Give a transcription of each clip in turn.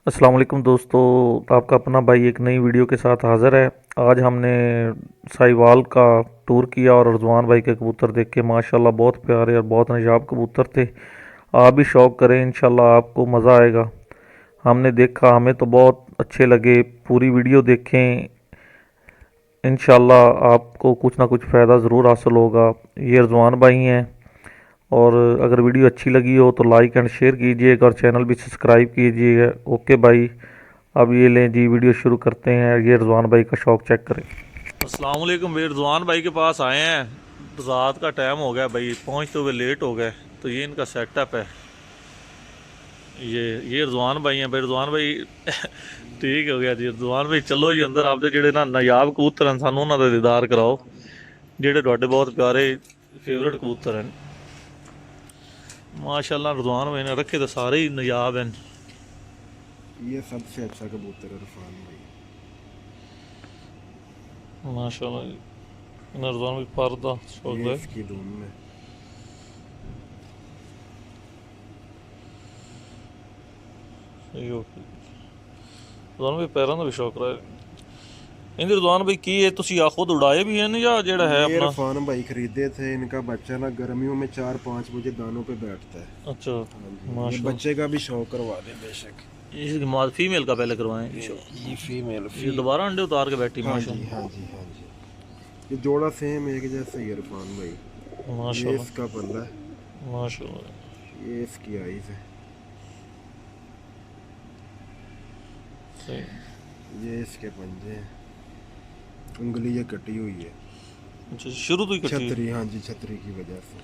अस्सलाम वालेकुम दोस्तों। आपका अपना भाई एक नई वीडियो के साथ हाज़िर है। आज हमने साहिवाल का टूर किया और रज़वान भाई के कबूतर देख के माशाल्लाह बहुत प्यारे और बहुत नायाब कबूतर थे। आप भी शौक़ करें, इंशाल्लाह आपको मज़ा आएगा। हमने देखा, हमें तो बहुत अच्छे लगे। पूरी वीडियो देखें, इंशाल्लाह आपको कुछ ना कुछ फ़ायदा ज़रूर हासिल होगा। ये रज़वान भाई हैं। और अगर वीडियो अच्छी लगी हो तो लाइक एंड शेयर कीजिएगा और चैनल भी सब्सक्राइब कीजिएगा। ओके भाई, अब ये लें जी, वीडियो शुरू करते हैं। ये रज़वान भाई का शौक चेक करें। अस्सलाम वालेकुम भाई, रज़वान भाई के पास आए हैं। रात का टाइम हो गया भाई, पहुंचते हुए लेट हो गए। तो ये इनका सेटअप है। ये रज़वान भाई हैं। भाई रज़वान भाई ठीक हो गया जी। रज़वान भाई चलो जी अंदर, आपके ਜਿਹੜੇ ਨਾ ਨਾਯਾਬ ਕਬੂਤਰ ਹਨ ਸਾਨੂੰ ਉਹਨਾਂ ਦਾ ਦੀਦਾਰ ਕਰਾਓ, ਜਿਹੜੇ ਤੁਹਾਡੇ ਬਹੁਤ ਪਿਆਰੇ फेवरेट कबूतर हैं। माशाल्लाह रज़वान भाई ने रखे तो सारे ही नायाब हैं। ये सबसे अच्छा कबूतर है इरफान भाई। माशाल्लाह रज़वान भाई पर्दा शौक ये है। इसकी धुन में सही हो गया। रज़वान भाई पैरों का भी शौक रहा है। इंदे रज़वान भाई की है, तुसी आ खुद उड़ाए भी हैं या जेड़ा है ये अपना? इरफान भाई खरीदे थे। इनका बच्चा ना गर्मियों में 4-5 बजे दानों पे बैठता है। अच्छा हाँ जी, ये माशाल्लाह। बच्चे का भी शौक करवा दे बेशक। इसकी माद फीमेल का पहले करवाएं। ये फीमेल ये दोबारा अंडे उतार के बैठी हाँ जी, माशाल्लाह। हाँ जी, हाँ जी। ये जोड़ा सेम एक जैसा ही है इरफान भाई। ये माशाल्लाह इसका पल्ला है, माशाल्लाह। ये इसकी आइज़ है, सही। ये इसके पंजे हैं। उंगली ये कटी हुई है, अच्छा शुरू तो ही कटी हुई छतरी। हाँ जी, छतरी की वजह से।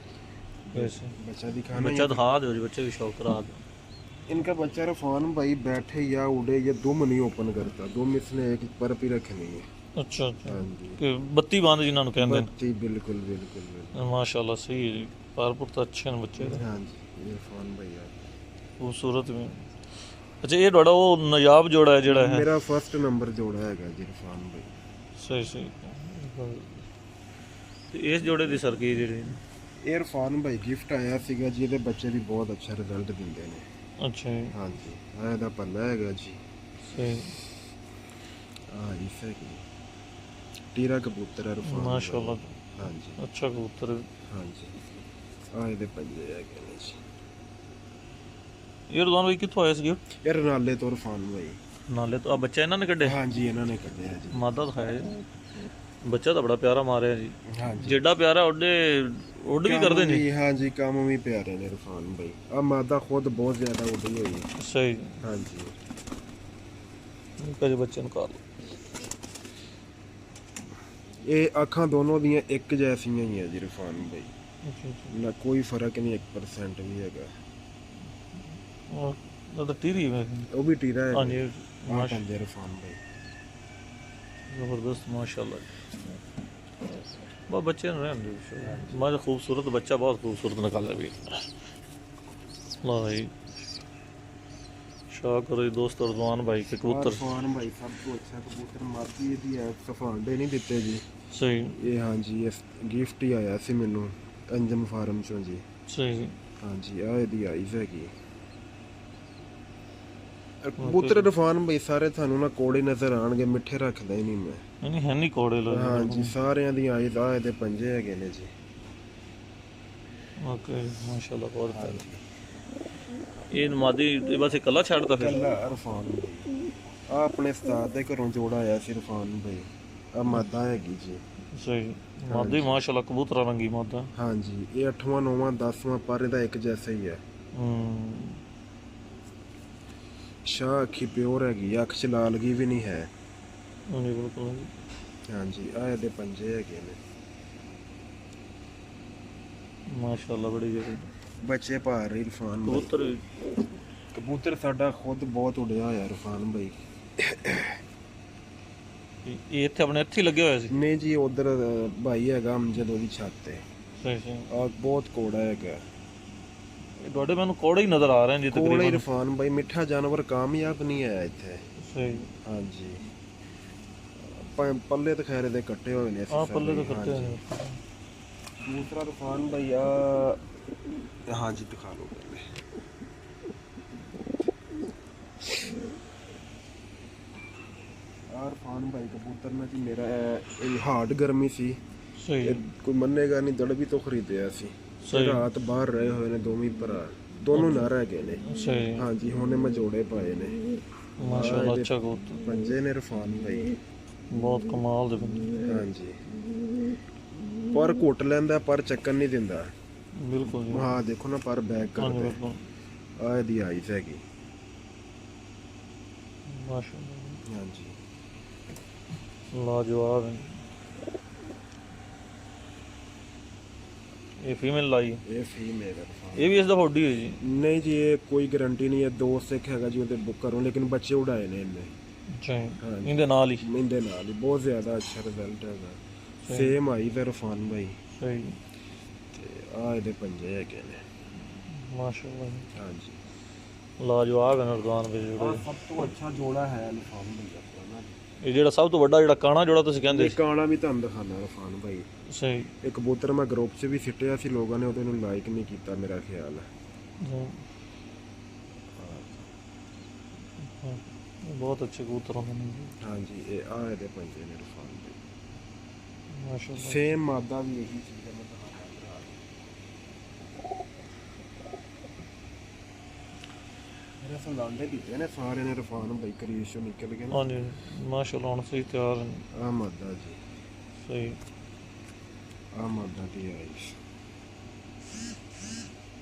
वैसे बच्चा दिखाना बच्चा ये। दिखा दो जी, बच्चे भी शौक करा दो। इनका बच्चा इरफान भाई बैठे या उड़े ये दुम नहीं ओपन करता। दुम इसने एक पर भी रखनी है। अच्छा अच्छा हाँ जी, कि बत्ती बांध जिन्होंने कहते हैं। बत्ती बिल्कुल बिल्कुल बिल्कुल। माशाल्लाह सही है जी। पारपुर तो अच्छे हैं बच्चे तो, हाँ जी, ये इरफान भाई है। खूबसूरत भी। अच्छा ये थोड़ा वो नायाब जोड़ा है जेड़ा है। मेरा फर्स्ट नंबर जोड़ा है जी इरफान भाई। सही सही। ਤੇ ਇਸ ਜੋੜੇ ਦੀ ਸਰ ਕੀ ਜਿਹੜੀ? ਇਹ ਇਰਫਾਨ ਭਾਈ ਗਿਫਟ ਆਇਆ ਸੀਗਾ ਜੀ। ਇਹਦੇ ਬੱਚੇ ਵੀ ਬਹੁਤ ਅੱਛਾ ਰਿਜ਼ਲਟ ਦਿੰਦੇ ਨੇ। ਅੱਛਾ ਜੀ। हाँ जी, ਆਹ ਇਹਦਾ ਪੱਲਾ ਹੈਗਾ ਜੀ। ਸਹੀ हाँ इसे की टीरा कबूतर है इरफान भाई। ਮਾਸ਼ਾਅੱਲਾ। हाँ जी, ਅੱਛਾ ਕਬੂਤਰ ਹੈ। हाँ जी। ਆਹ ਇਹਦੇ ਪੰਜੇ ਹੈਗੇ ਨੇ ਜੀ। ਇਹ ਰਜ਼ਾਨ ਭਾਈ ਕਿੱਥੋਂ ਆਇਆ ਸੀ ਗਿਫਟ? ਇਹ ਰਨਾਲੇ ਤੋਂ ਇਰਫਾਨ ਭਾਈ। ਨਾਲੇ ਤੋਂ ਆ ਬੱਚਾ ਇਹਨਾਂ ਨੇ ਕੱਢਿਆ? हाँ जी, ਇਹਨਾਂ ਨੇ ਕੱਢਿਆ ਜੀ। ਮਾਦਾ ਦਿਖਾਇਆ ਜੀ। ਬੱਚਾ ਤਾਂ ਬੜਾ ਪਿਆਰਾ ਮਾਰਿਆ ਜੀ। हाँ जी, ਜਿੱਡਾ ਪਿਆਰਾ ਉੱਡੇ ਉੱਡ ਵੀ ਕਰਦੇ ਨੇ। हाँ जी, काम भी प्यारे ने इरफान भाई। अब मादा खुद बहुत ज्यादा उड़ी हुई है। ਸਹੀ। हाँ जी, ਕਦੇ ਬੱਚੇ ਨੂੰ ਕਾਲ। ये अखा दोनों दियां एक जैसियां ही है जी इरफान भाई। ਅੱਛਾ ਅੱਛਾ। ना कोई फर्क नहीं 1% भी है। ਉਹ ਤਾਂ ਟੀਰੀ ਹੈ। वो भी टीरा है। ਹਾਂਜੀ हाँ ਮਾਸ਼ਾ पंजे इरफान भाई। ਜ਼ਬਰਦਸਤ ਮਾਸ਼ਾਅੱਲਾ। बहुत बच्चे रहन दो। मैं खूबसूरत बच्चा बहुत खूबसूरत निकाला भी। ला भाई शाह करो जी दोस्त रज़वान भाई के कबूतर। इरफान भाई सब तो अच्छा कबूतर मादी दी है। सफांडे नहीं दिते जी। सही ये हाँ जी, ये गिफ्ट ही आया सी मैनू अंजम फार्म चों जी। सही। हाँ जी, आ ਇਹਦੀ ਆਈਜ਼ ਹੈਗੀ। कबूतर इरफान भाई सारे थानू ना कोड़े नजर आਣਗੇ, ਮਿੱਠੇ ਰੱਖਦਾ ਹੀ ਨਹੀਂ ਮੈਂ। नहीं है नहीं कोड़े लोग। हाँ जी, ਸਾਰਿਆਂ ਦੀ ਆਈਜ਼ ਆ ਇਹਦੇ ਪੰਜੇ ਹੈਗੇ ਨੇ ਜੀ। ओके माशाल्लाह बहुत प्यारा। ये मादी ये बस इकल्ला छाड़ता फिर? ਕੱਲਾ ਇਰਫਾਨ ਭਾਈ। ਆ ਆਪਣੇ ਉਸਤਾਦ ਦੇ ਘਰੋਂ ਜੋੜਾ ਆਇਆ ਸੀ ਇਰਫਾਨ ਭਾਈ। ਆ ਮਾਦਾ ਹੈਗੀ ਜੀ। सही मादी माशाल्लाह कबूतरा रंगी मादा। हाँ जी, ये 8वां 9वां 10वां पर ਇਹਦਾ ਇੱਕ ਜੈਸਾ ਹੀ ਹੈ। शाह अखी प्योर हैगी, अख च लालगी भी नहीं है। नहीं बिल्कुल। हाँ जी, आ ਇਹਦੇ ਪੰਜੇ ਹੈਗੇ ਨੇ। माशाल्लाह बड़ी जगह ਬੱਚੇ ਭਾਰ ਰਹੀ ਇਰਫਾਨ ਭਾਈ। कबूतर भी ਕਬੂਤਰ ਸਾਡਾ ਖੁਦ ਬਹੁਤ ਉੜਿਆ ਹੋਇਆ ਇਰਫਾਨ ਭਾਈ। ये इतने अपने इत्थे ही लगे हुए सी? ਨਹੀਂ ਜੀ, ਉਧਰ ਭਾਈ ਹੈਗਾ ਅਮਜਦ, ਉਹਦੀ ਛੱਤ ਤੇ। सही सही। ਆ ਬਹੁਤ ਕੋੜਾ ਹੈਗਾ। ਤੁਹਾਡੇ ਮੈਨੂੰ ਕੋੜੇ ਹੀ ਨਜ਼ਰ ਆ ਰਹੇ ਨੇ ਜੀ ਕੋੜਾ ਤਕਰੀਬਨ। ਇਰਫਾਨ ਭਾਈ, ਮਿੱਠਾ ਜਾਨਵਰ ਕਾਮਯਾਬ ਨਹੀਂ ਆਇਆ ਇੱਥੇ। ਸਹੀ। हाँ जी, पल्ले तो खैर दे कट्टे हुए ने। हाँ पल्ले तो हाँ कट्टे जी। हैं। दूसरा इरफान भैया हाँ जी दिखा लो पहले। ਕਬੂਤਰ ਨਾ ਜੀ ਮੇਰਾ ਹਾਰਡ ਗਰਮੀ ਸੀ, ਸਹੀ ਇਹ ਕੋਈ ਮੰਨੇਗਾ ਨਹੀਂ, ਦੜਬੀ ਤੋਂ ਖਰੀਦਿਆ ਸੀ। ਸਹੀ ਰਾਤ ਬਾਹਰ ਰਹੇ ਹੋਏ ਨੇ ਦੋਵੇਂ ਭਰਾ, ਦੋਨੋਂ ਨਰ ਹੈਗੇ ਨੇ। ਸਹੀ ਹਾਂਜੀ ਹੁਣੇ ਮੈਂ ਜੋੜੇ ਪਾਏ ਨੇ। ਮਾਸ਼ਾਅੱਲਾ ਅੱਛਾ ਕਬੂਤਰ, ਪੰਜੇ ਨੇ ਰਫਾਨ ਭਾਈ। ਬਹੁਤ ਕਮਾਲ ਦੇ ਬੰਦੇ। ਹਾਂਜੀ ਪਰ ਘੁੱਟ ਲੈਂਦਾ ਪਰ ਚੱਕਰ ਨਹੀਂ ਦਿੰਦਾ। ਬਿਲਕੁਲ ਜੀ। ਹਾਂ ਦੇਖੋ ਨਾ ਪਰ ਬੈਕ ਹਾਂਜੀ ਕਰਦੇ ਬਿਲਕੁਲ ਆ, ਇਹਦੀ ਆਈਸ ਹੈਗੀ। ਮਾਸ਼ਾਅੱਲਾ ਹਾਂਜੀ ਲਾਜਵਾਬ ਹੈ। ਇਹ ਫੀਮੇਲ ਲਾਈ, ਇਹ ਫੀਮੇਲ ਹੈ ਰਫਾਨ। ਇਹ ਵੀ ਇਸ ਦਾ ਫੋਡੀ ਹੈ ਜੀ? ਨਹੀਂ ਜੀ ਇਹ ਕੋਈ ਗਾਰੰਟੀ ਨਹੀਂ ਹੈ, ਦੋਸਤ ਇੱਕ ਹੈਗਾ ਜੀ ਉਹਦੇ ਬੁੱਕ ਕਰੋ, ਲੇਕਿਨ ਬੱਚੇ ਉਡਾਏ ਨੇ ਇਹਨੇ। ਅੱਛਾ ਜੀ, ਹਾਂਜੀ। ਇਹਦੇ ਨਾਲ ਹੀ? ਇਹਦੇ ਨਾਲ ਹੀ ਬਹੁਤ ਜ਼ਿਆਦਾ ਅੱਛਾ ਰਿਜ਼ਲਟ ਹੈਗਾ। ਸੇਮ ਆਈ ਦਾ ਰਫਾਨ ਭਾਈ। ਸਹੀ। ਤੇ ਆ ਇਹਦੇ ਪੰਜੇ ਹੈਗੇ ਨੇ। ਮਾਸ਼ਾਅੱਲਾ ਜੀ ਹਾਂਜੀ ਲਾਜਵਾਬ ਹੈ ਨਰਦਾਨ ਵਿੱਚ ਆਹ ਜੋੜੇ। ਸਭ ਤੋਂ ਅੱਛਾ ਜੋੜਾ ਹੈ ਰਫਾਨ ਭਾਈ ਆਪਣਾ। ਇਹ ਜਿਹੜਾ ਸਭ ਤੋਂ ਵੱਡਾ ਜਿਹੜਾ ਕਾਣਾ ਜੋੜਾ ਤੁਸੀਂ ਕਹਿੰਦੇ ਇਹ ਕਾਣਾ ਵੀ ਤੁਹਾਨੂੰ ਦਿਖਾਣਾ ਰਫਾਨ ਭਾਈ। ਸਹੀ। ਇਹ ਕਬੂਤਰ ਮੈਂ ਗਰੁੱਪ 'ਚ ਵੀ ਸਿੱਟਿਆ ਸੀ, ਲੋਕਾਂ ਨੇ ਉਹਦੇ ਨੂੰ ਲਾਈਕ ਨਹੀਂ ਕੀਤਾ ਮੇਰਾ ਖਿਆਲ ਹੈ। ਬਹੁਤ ਅੱਛੇ ਕਬੂਤਰ ਹੁੰਦੇ ਨੇ ਜੀ। ਹਾਂਜੀ ਇਹ ਆ ਇਹਦੇ ਪੰਜੇ ਨੇ ਰਫਾਨ ਭਾਈ। ਮਾਸ਼ਾਅੱਲਾ ਸੇਮ ਮਾਦਾ ਵੀ ਇਹੀ ਚੀਜ਼ ਹੈ, ਮੈਂ ਦਿਖਾਣਾ। ਮੇਰੇ ਸੰਦਾਂਡੇ ਦਿੱਤੇ ਨੇ ਸਾਰੇ ਨੇ ਰਫਾਨ ਭਾਈ, ਕਰੀਜ਼ ਚੋਂ ਨਿਕਲ ਗਏ ਨਾ। ਹਾਂਜੀ ਮਾਸ਼ਾਅੱਲਾ ਹੁਣ ਸਹੀ ਤਿਆਰ ਹੈ। ਆ ਮਾਦਾ ਜੀ, ਸਹੀ। ਆ ਮਾਦਾ ਦੀ ਆਈਸ।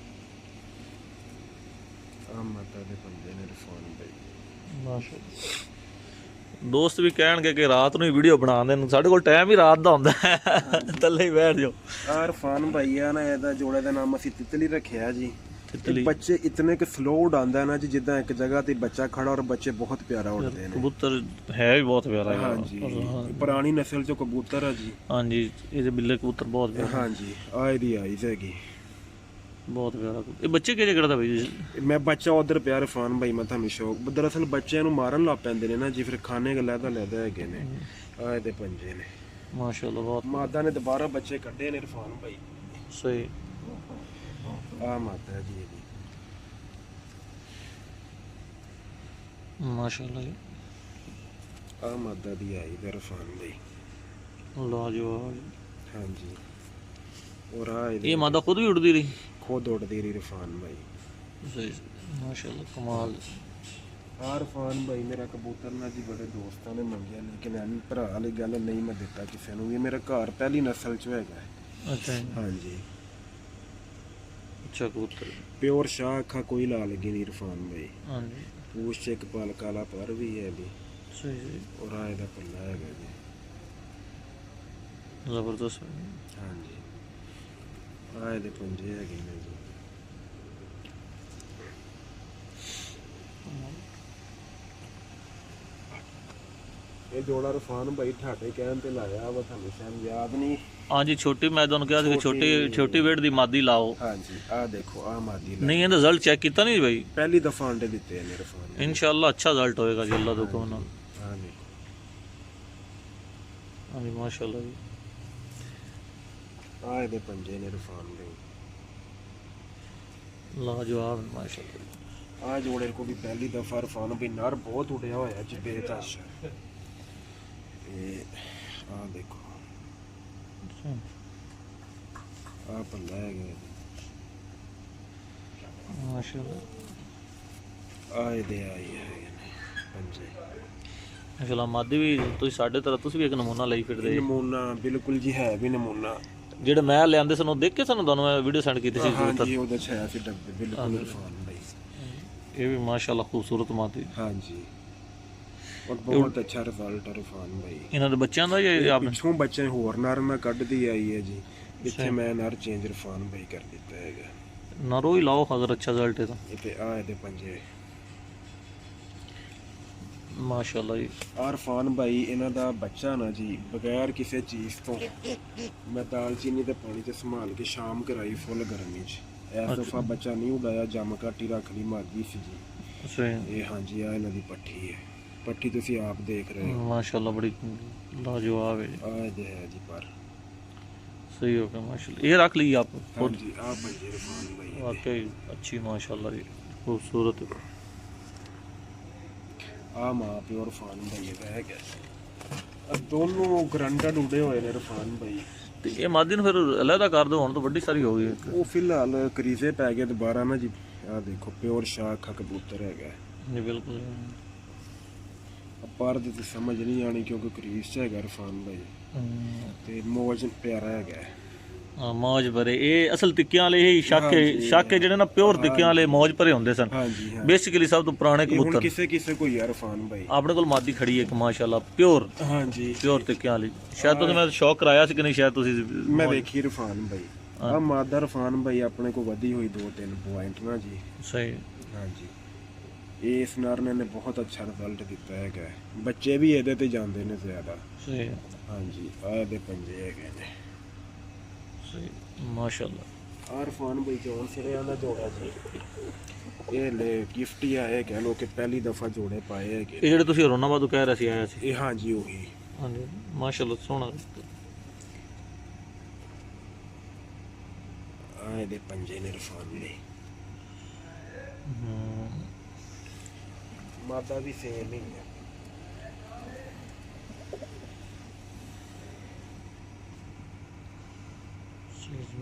ਆ ਮਾਦਾ ਦੇ ਪੰਜੇ ਨੇ ਰਫਾਨ ਭਾਈ। ਮਾਸ਼ਾਅੱਲਾ ਦੋਸਤ ਵੀ ਕਹਿਣਗੇ ਕਿ ਰਾਤ ਨੂੰ ਹੀ ਵੀਡੀਓ ਬਣਾਉਂਦੇ ਨੇ, ਸਾਡੇ ਕੋਲ ਟਾਈਮ ਹੀ ਰਾਤ ਦਾ ਹੁੰਦਾ ਹੈ, ਥੱਲੇ ਹੀ ਬੈਠ ਜਾਓ। ਆ ਰਫਾਨ ਭਾਈ ਆ ਨਾ, ਇਹਦਾ ਜੋੜੇ ਦਾ ਨਾਮ ਅਸੀਂ ਤਿਤਲੀ ਰੱਖਿਆ ਜੀ। ਤਿਤਲੀ ਬੱਚੇ ਇਤਨੇ ਕਿ ਸਲੋ ਉਡਾਉਂਦਾ ਨਾ ਜੀ, ਜਿੱਦਾਂ ਇੱਕ ਜਗ੍ਹਾ ਤੇ ਬੱਚਾ ਖੜਾ ਔਰ ਬੱਚੇ ਬਹੁਤ ਪਿਆਰਾ ਉੱਡਦੇ ਨੇ। ਕਬੂਤਰ ਹੈ ਵੀ ਬਹੁਤ ਪਿਆਰਾ ਹੈ। ਹਾਂਜੀ ਪੁਰਾਣੀ ਨਸਲ ਚੋਂ ਕਬੂਤਰ ਆ ਜੀ। ਹਾਂਜੀ ਇਹਦੇ ਬਿੱਲੇ ਕਬੂਤਰ ਬਹੁਤ ਪਿਆਰੇ। ਹਾਂਜੀ ਆ ਇਹਦੀ ਆਈਜ਼ ਹੈਗੀ, ਬਹੁਤ ਪਿਆਰਾ। ਇਹ ਬੱਚੇ ਕਿਹੜੇ ਕਿਹੜਾ ਦਾ ਬਈ ਜੀ? ਮੈਂ ਬੱਚਾ ਉਧਰ ਪਿਆ ਰਫਾਨ ਭਾਈ, ਮੈਂ ਤੁਹਾਨੂੰ ਸ਼ੌਕ ਦਰਅਸਲ ਬੱਚਿਆਂ ਨੂੰ ਮਾਰਨ ਲੱਗ ਪੈਂਦੇ ਨੇ ਨਾ ਜੀ, ਫਿਰ ਖਾਣੇ ਗਲਾ ਲੈਦਾ ਹੈਗੇ ਨੇ। ਆ ਇਹਦੇ ਪੰਜੇ ਨੇ ਮਾਸ਼ਾਅੱਲਾ ਬਹੁਤ ਮਾਦਾ ਨੇ ਦੁਬਾਰਾ ਬੱਚੇ ਕੱਢੇ ਨੇ ਰਫਾਨ ਭਾਈ। ਸਹੀ। ਆ ਮਾਦਾ ਜੀ ਇਹਦੀ। ਮਾਸ਼ਾਅੱਲਾ ਜੀ ਆ ਮਾਦਾ ਦੀ ਆਈ ਦਾ ਰਫਾਨ ਭਾਈ। ਲਾਜਵਾਬ। ਹਾਂਜੀ ਔਰ ਆ ਇਹ ਮਾਦਾ ਖੁਦ ਵੀ ਉੜਦੀ ਰਹੀ? ਖੁਦ ਉੱਡਦੀ ਰਹੀ ਰਫਾਨ ਭਾਈ। ਸਹੀ ਮਾਸ਼ਾਅੱਲਾ ਕਮਾਲ। ਆ ਰਫਾਨ ਭਾਈ ਮੇਰਾ ਕਬੂਤਰ ਨਾ ਜੀ ਬੜੇ ਦੋਸਤਾਂ ਨੇ ਮੰਗਿਆ, ਲੇਕਿਨ ਐਵੇਂ ਭਰਾ ਵਾਲੀ ਗੱਲ ਨਹੀਂ ਮੈਂ ਦਿੱਤਾ ਕਿਸੇ ਨੂੰ ਵੀ। ਮੇਰਾ ਘਰ ਪਹਿਲੀ ਨਸਲ ਚ ਹੈਗਾ। ਅੱਛਾ ਜੀ ਹਾਂਜੀ ਅੱਛਾ ਕਬੂਤਰ ਪਿਓਰ ਸ਼ਾਹ ਅੱਖਾਂ ਕੋਈ ਲਾ ਲੱਗੀ ਨਹੀਂ ਰਫਾਨ ਭਾਈ। ਹਾਂਜੀ ਪੂਛ ਚ ਇੱਕ ਪਲ ਕਾਲਾ ਪਰ ਵੀ ਹੈ ਜੀ। ਸਹੀ ਸਹੀ ਔਰ ਆ ਇਹਦਾ ਪੱਲਾ ਹੈਗਾ ਜੀ। ਜ਼ਬਰਦਸਤ। ਹਾਂਜੀ ਆ ਇਹਦੇ ਪੰਜੇ ਹੈਗੇ ਨੇ ਜੀ। ਇਹ ਜੋੜਾ ਰਫਾਨ ਭਾਈ ਠਾਡੇ ਕਹਿਣ ਤੇ ਲਾਇਆ ਵਾ, ਤੁਹਾਨੂੰ ਸ਼ਾਇਦ ਯਾਦ ਨਹੀਂ। ਹਾਂਜੀ ਛੋਟੀ, ਮੈਂ ਤੁਹਾਨੂੰ ਕਿਹਾ ਸੀ ਛੋਟੀ ਵੇਟ ਦੀ ਮਾਦੀ ਲਾਓ। ਹਾਂਜੀ ਆ ਦੇਖੋ ਆ ਮਾਦੀ ਨਹੀਂ ਇਹਦਾ ਰਿਜ਼ਲਟ ਚੈੱਕ ਕੀਤਾ ਨਹੀਂ ਬਈ? ਪਹਿਲੀ ਦਫਾ ਅੰਡੇ ਦਿੱਤੇ ਨੇ ਰਫਾਨ। ਇਨਸ਼ਾਅੱਲਾ ਅੱਛਾ ਰਿਜ਼ਲਟ ਹੋਏਗਾ ਜੀ, ਅੱਲਾ ਦੇ ਹੁਕਮ ਨਾਲ। ਹਾਂ ਦੇਖੋ ਹਾਂਜੀ ਮਾਸ਼ਾਅੱਲਾ ਜੀ ਆ ਇਹਦੇ ਪੰਜੇ ਨੇ ਰਫਾਨ ਦੇ। ਲਾਜਵਾਬ ਮਾਸ਼ਾਅੱਲਾ। ਆ ਜੋੜੇ ਕੋ ਵੀ ਪਹਿਲੀ ਦਫਾ ਰਫਾਨ ਵੀ ਨਰ ਬਹੁਤ ਉੜਿਆ ਹੋਇਆ ਜੀ ਬੇਤਹਾਸ਼ਾ। ਇਹ ਆ ਦੇਖੋ ਆ ਪੱਲਾ ਹੈਗਾ ਮਾਸ਼ਾਅੱਲਾ। ਆ ਇਹਦੇ ਆਈ ਹੈਗੇ ਨੇ ਪੰਜੇ। ਮਾਸ਼ਾਅੱਲਾ ਮਾਦੀ ਵੀ ਤੁਸੀਂ ਸਾਡੇ ਤਰ੍ਹਾਂ ਤੁਸੀਂ ਵੀ ਇੱਕ ਨਮੂਨਾ ਲਈ ਫਿਰਦੇ। ਨਮੂਨਾ ਬਿਲਕੁਲ ਜੀ ਹੈ ਵੀ ਨਮੂਨਾ। ਜਿਹੜੇ ਮੈਂ ਲਿਆਂਦੇ ਸਨ ਉਹ ਦੇਖ ਕੇ ਸਾਨੂੰ ਤੁਹਾਨੂੰ ਵੀਡੀਓ ਸੈਂਡ ਕੀਤੀ ਸੀ। ਹਾਂਜੀ ਉਹਦੇ ਚ ਹੈ ਸੀ ਡੱਬੇ ਬਿਲਕੁਲ ਰਫਾਨ ਭਾਈ। ਇਹ ਵੀ ਮਾਸ਼ਾਅੱਲਾ ਖੂਬਸੂਰਤ ਮਾਦੀ। ਹਾਂਜੀ ਔਰ ਬਹੁਤ ਅੱਛਾ ਰਿਜ਼ਲਟ ਹੈ ਰਫਾਨ ਭਾਈ। ਇਹਨਾਂ ਦੇ ਬੱਚਿਆਂ ਦਾ ਜਾਂ ਆਪ? ਪਿੱਛੋਂ ਬੱਚੇ ਹੋਰ ਨਰ ਮੈਂ ਕੱਢਦੀ ਆਈ ਹੈ ਜੀ, ਇੱਥੇ ਮੈਂ ਨਰ ਚੇਂਜ ਰਫਾਨ ਭਾਈ ਕਰ ਦਿੱਤਾ ਹੈਗਾ। ਨਰੋ ਹੀ ਲਾਓ ਅਗਰ ਅੱਛਾ ਰਿਜ਼ਲਟ ਹੈ ਤਾਂ। ਇਹ ਤੇ ਆ ਇਹਦੇ ਪੰਜੇ ਮਾਸ਼ਾਅੱਲਾ ਜੀ। ਰਫਾਨ ਭਾਈ ਇਹਨਾਂ ਦਾ ਬੱਚਾ ਨਾ ਜੀ ਬਗੈਰ ਕਿਸੇ ਚੀਜ਼ ਤੋਂ ਮੈਂ ਦਾਲਚੀਨੀ ਤੇ ਪਾਣੀ ਤੇ ਸੰਭਾਲ ਕੇ ਸ਼ਾਮ ਕਰਾਈ ਫੁੱਲ ਗਰਮੀ 'ਚ। ਇਸ ਦਫਾ ਬੱਚਾ ਨਹੀਂ ਉਡਾਇਆ, ਜੰਮ ਘਾਟੀ ਰੱਖ ਲਈ, ਮਾਗੀ ਸੀ ਜੀ। ਸਹੀ। ਇਹ ਹਾਂਜੀ ਆ ਇਹਨਾਂ ਦੀ ਪੱਠੀ ਹੈ। ਪੱਠੀ ਤੁਸੀਂ ਆਪ ਦੇਖ ਰਹੇ ਹੋ ਮਾਸ਼ਾਅੱਲਾ ਬੜੀ ਲਾਜਵਾਬ ਹੈ। ਆ ਇਹਦੇ ਹੈ ਜੀ ਪਰ सही हो गया माशाल्लाह। ये रख ली आप खुद? जी आप पंजे रफान भाई वाकई अच्छी माशाल्लाह जी खूबसूरत। आ माँ प्योर फान भाई है क्या ਦੋਨੋਂ ਗਰੰਟਡ ਉਡੇ ਹੋਏ ਨੇ ਇਰਫਾਨ ਭਾਈ। ਤੇ ਇਹ ਮਾਦੀ ਨੂੰ ਫਿਰ ਅਲੱਗਾ ਕਰ ਦਿਓ, ਹੁਣ ਤਾਂ ਵੱਡੀ ਸਾਰੀ ਹੋ ਗਈ ਹੈ। ਉਹ ਫਿਲਹਾਲ ਕਰੀਜ਼ੇ ਪੈ ਗਏ ਦੁਬਾਰਾ ਨਾ ਜੀ। ਆ ਦੇਖੋ ਪਿਓਰ ਸ਼ਾਖਾ ਕਬੂਤਰ ਹੈਗਾ ਜੀ ਬਿਲਕੁਲ। ਪਰ ਦੀ ਤਾਂ ਸਮਝ ਨਹੀਂ ਆਣੀ ਕਿਉਂਕਿ ਕਰੀਜ਼ 'ਚ ਹੈਗਾ ਇਰਫਾਨ ਭਾਈ। ਤੇ ਮੌਜ ਪਿਆਰਾ ਹੈਗਾ। ਹਾਂ ਮੌਜ ਭਰੇ, ਇਹ ਅਸਲ ਟਿੱਕਿਆਂ ਵਾਲੇ ਹੀ ਸ਼ਾਕੇ ਜਿਹੜੇ ਨਾ ਪਿਓਰ ਟਿੱਕਿਆਂ ਵਾਲੇ ਮੌਜ ਭਰੇ ਹੁੰਦੇ ਸਨ। ਹਾਂਜੀ ਹਾਂ ਬੇਸਿਕਲੀ ਸਭ ਤੋਂ ਪੁਰਾਣੇ ਇਹ ਹੁਣ ਕਬੂਤਰ। ਕਿਸੇ ਕੋਈ ਇਰਫਾਨ ਭਾਈ ਆਪਣੇ ਕੋਲ ਮਾਦੀ ਖੜੀ ਹੈ ਇੱਕ ਮਾਸ਼ਾਅੱਲਾ ਪਿਓਰ ਹਾਂਜੀ ਟਿੱਕਿਆਂ ਵਾਲੀ। ਸ਼ਾਇਦ ਤੁਸੀਂ ਮੈਂ ਸ਼ੌਕ ਕਰਾਇਆ ਸੀ ਕਿ ਨਹੀਂ, ਸ਼ਾਇਦ ਤੁਸੀਂ ਮੈਂ ਵੇਖੀ ਇਰਫਾਨ ਭਾਈ। ਆ ਮਾਦਾ ਇਰਫਾਨ ਭਾਈ ਆਪਣੇ ਕੋ ਵਧੀ ਹੋਈ 2-3 ਪੁਆਇੰਟ ਨਾ ਜੀ। ਸਹੀ। ਹਾਂਜੀ ਇਸ ਨਰ ਨੇ ਬਹੁਤ ਅੱਛਾ ਰਿਜ਼ਲਟ ਦਿੱਤਾ ਹੈਗਾ। ਬੱਚੇ ਵੀ ਇਹਦੇ ਤੇ ਜਾਂਦੇ ਨੇ ਜ਼ਿਆਦਾ। ਸਹੀ। ਹਾਂਜੀ ਆ ਇਹਦੇ ਪੰਜੇ ਹੈਗੇ ਨੇ। ਸਹੀ ਮਾਸ਼ਾਅੱਲਾ। ਇਰਫਾਨ ਭਾਈ ਜੋਨ ਸਿਰਿਆਂ ਦਾ ਜੋੜਾ ਜੀ। ਇਹ ਲੈ ਗਿਫਟ ਹੀ ਆਏ ਕਹਿ ਲੋ ਕਿ ਪਹਿਲੀ ਦਫਾ ਜੋੜੇ ਪਾਏ ਹੈਗੇ। ਇਹ ਜਿਹੜੇ ਤੁਸੀਂ ਰੋਨਾਬਾਦ ਤੋਂ ਕਹਿ ਰਹੇ ਸੀ ਆਇਆ ਸੀ? ਇਹ ਹਾਂਜੀ ਉਹੀ। ਹਾਂਜੀ ਮਾਸ਼ਾਅੱਲਾ ਸੋਹਣਾ। ਆ ਇਹਦੇ ਪੰਜੇ ਨੇ ਇਰਫਾਨ ਦੇ। ਮਾਦਾ ਵੀ ਸੇਮ ਹੀ ਹੈ।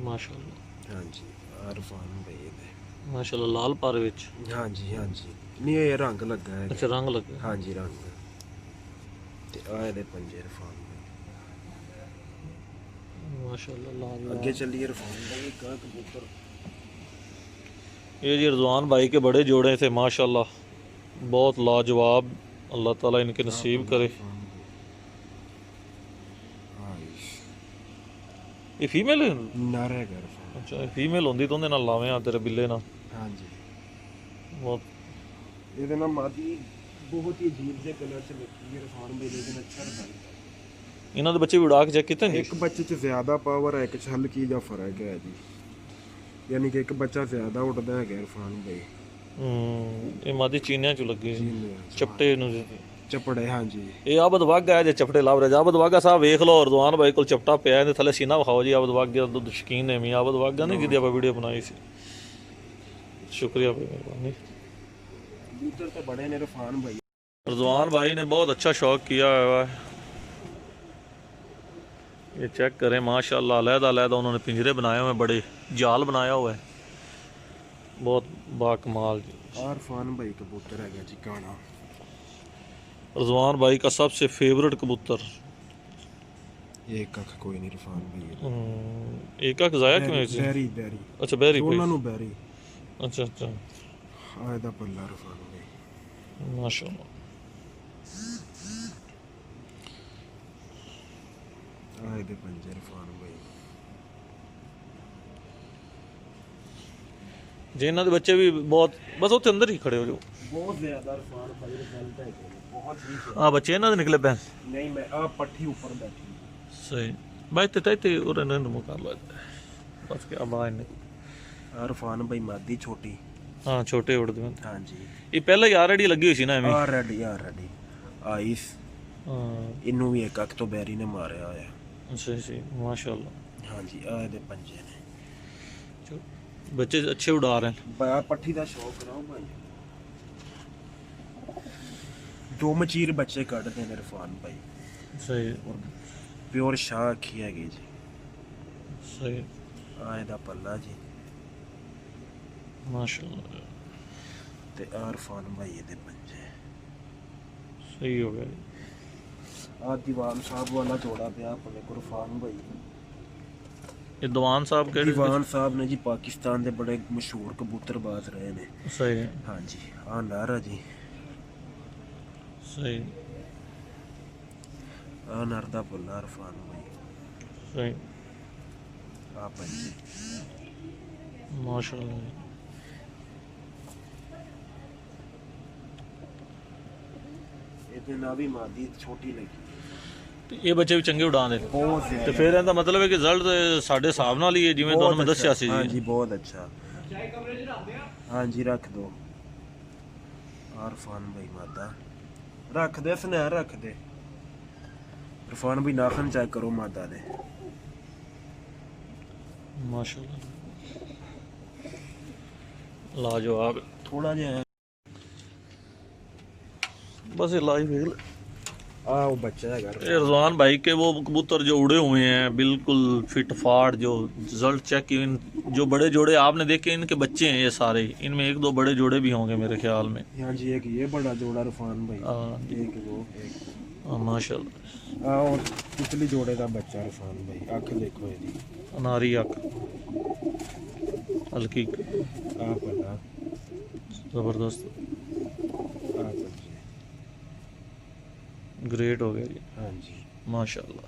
ਮਾਸ਼ਾਅੱਲਾ। ਹਾਂਜੀ ਇਰਫਾਨ ਭਾਈ ਇਹਦੇ ਮਾਸ਼ਾਅੱਲਾ ਲਾਲ ਪਰ ਵਿੱਚ। ਹਾਂਜੀ ਹਾਂਜੀ ਨਹੀਂ ਇਹ ਰੰਗ ਲੱਗਾ ਹੈ। ਅੱਛਾ ਰੰਗ ਲੱਗਾ। ਹਾਂਜੀ ਰੰਗ। ਤੇ ਆ ਇਹਦੇ ਪੰਜੇ ਇਰਫਾਨ ਮਾਸ਼ਾਅੱਲਾ ਲਾਲ। ਅੱਗੇ ਚੱਲੀਏ ਇਰਫਾਨ ਭਾਈ ਕਾ ਕਬੂਤਰ। ये जी रिजवान भाई के बड़े जोड़े थे माशाल्लाह, बहुत लाजवाब। अल्लाह ताला इनके नसीब करे। ये फीमेल है? नर है इरफान। अच्छा फीमेल होंदी तो उहदे नाल लावें आ तेरे बिल्ले नाल। ਹਾਂਜੀ बहुत ਇਹਦੇ ਨਾਲ ਮਾਦੀ ਬਹੁਤ ਹੀ ਅਜੀਬ ਜਿਹੇ ਕਲਰ ਚ ਲੱਗੀ ਹੈ ਇਰਫਾਨ ਭਾਈ। ਲੇਕਿਨ ਅੱਛਾ ਰਿਜ਼ਲਟ। ਇਹਨਾਂ ਦੇ ਬੱਚੇ ਵੀ ਉਡਾ ਕੇ ਚੈੱਕ ਕੀਤੇ ਨੇ? ਇੱਕ ਬੱਚੇ 'ਚ ਜ਼ਿਆਦਾ ਪਾਵਰ ਹੈ, ਇੱਕ 'ਚ ਹਲਕੀ ਜਿਹਾ ਫਰਕ ਹੈ ਜੀ। ਯਾਨੀ ਕਿ ਇੱਕ ਬੱਚਾ ਜ਼ਿਆਦਾ ਉੱਡਦਾ ਹੈਗਾ ਇਰਫਾਨ ਭਾਈ। ਇਹ ਮਾਦੀ ਚੀਨਿਆਂ ਚ ਲੱਗੀ ਚਪਟੇ ਨੂੰ ਚਪੜੇ। ਹਾਂਜੀ ਇਹ ਆਬਦ ਵਾਗਾ ਹੈ ਜੇ ਚਪਟੇ ਲੱਭ ਰਹੇ। ਆਬਦ ਵਾਗਾ ਸਾਹਿਬ ਵੇਖ ਲਓ, ਰਜ਼ਵਾਨ ਭਾਈ ਕੋਲ ਚਪਟਾ ਪਿਆ ਇਹਦੇ ਥੱਲੇ ਸੀਨਾ ਵਿਖਾਓ ਜੀ। ਆਬਦ ਵਾਗੇ ਦਾ ਦੁੱਧ ਸ਼ਕੀਨ ਨੇ ਵੀ ਆਬਦ ਵਾਗਾ ਨਹੀਂ ਜਿਹਦੀ ਆਪਾਂ ਵੀਡੀਓ ਬਣਾਈ ਸੀ। ਸ਼ੁਕਰੀਆ ਭਾਈ ਮਿਹਰਬਾਨੀ। कबूतर तो बड़े ने इरफान भाई। रज़वान भाई ने बहुत अच्छा शौक किया हुआ है। ये चेक करें माशाल्लाह, अलहदा उन्होंने पिंजरे बनाए हुए हैं, बड़े जाल बनाया हुआ है, बहुत बाकमाल। इरफान भाई कबूतर है जी काना। रज़वान भाई का सबसे फेवरेट कबूतर। एक अख कोई नहीं इरफान भाई। एक अख जाया क्यों? बैरी बैरी। अच्छा बैरी दोनों नु बैरी। अच्छा अच्छा आयदा पल्ला इरफान भाई माशाल्लाह। आयदे पंजे इरफान भाई। जे इन्हां दे बच्चे भी बहुत बस उत्थे अंदर ही खड़े हो जाओ। बहुत ज्यादा इरफान भाई रिजल्ट है बहुत ही। हां बच्चे इन्हां दे निकले पैन नहीं मैं आ पट्टी ऊपर बैठी। सही भाई ते और इन्हां नु कर लो बस क्या बात नहीं। इरफान भाई मादी छोटी। हाँ छोटे उड़ते हैं। हाँ जी ये पहले ही ऑलरेडी लगी हुई सी ना एवें। Already ice. हाँ इनू भी एक अख तो बैरी ने मारे होया। सही माशाल्लाह। हाँ जी आ दे पंजे ने बच्चे अच्छे उड़ा रहे हैं। बा पट्टी दा शौक कराओ भाई। दो मचीर बच्चे कटदे ने इरफान भाई। सही और प्योर शाख ही है जी। सही आए दा पल्ला जी माशाल्लाह। ते इरफान भाई दे पंजे सही हो गया। आ दीवान साहब वाला जोड़ा पिया अपने को इरफान भाई। ये दीवान साहब के दीवान साहब ने जी पाकिस्तान दे बड़े मशहूर कबूतरबाज रहे ने। सही हाँ जी आ नारा जी। सही आ नर दा पल्ला इरफान भाई। सही आ पंजे माशाल्लाह। ਇਹਦੇ ਨਾਲ ਵੀ ਮਾਦੀ ਛੋਟੀ ਲੱਗੀ। ਤੇ ਇਹ ਬੱਚੇ ਵੀ ਚੰਗੇ ਉਡਾਉਂਦੇ ਨੇ ਬਹੁਤ ਜ਼ਿਆਦਾ। ਤੇ ਫਿਰ ਇਹਦਾ ਮਤਲਬ ਹੈ ਕਿ ਰਿਜ਼ਲਟ ਸਾਡੇ ਹਿਸਾਬ ਨਾਲ ਹੀ ਹੈ ਜਿਵੇਂ ਤੁਹਾਨੂੰ ਮੈਂ ਦੱਸਿਆ ਸੀ हाँ ਜੀ। जी बहुत अच्छा। हाँ जी रख दो इरफान भाई मादा रख दे स्नेह रख दे। इरफान भाई नाखन चेक करो मादा दे माशाल्लाह लाजवाब। थोड़ा जिहा बस ये लाइव ਆ ਉਹ ਬੱਚਾ ਹੈਗਾ ये रजवान भाई के वो कबूतर जो उड़े हुए हैं बिल्कुल फिट फाट, जो रिजल्ट चेक इन जो बड़े जोड़े आपने देखे इनके बच्चे हैं ये सारे, इनमें एक दो बड़े जोड़े भी होंगे मेरे ख्याल में। हाँ जी, एक ये बड़ा जोड़ा इरफान भाई, हाँ एक वो एक माशाल्लाह। और पिछली जोड़े का बच्चा इरफान भाई, अख देखो ਇਹਦੀ अनारी अख हल्की आ पला ज़बरदस्त, आ बच्चे। ग्रेट हो गया जी हाँ जी माशाल्लाह।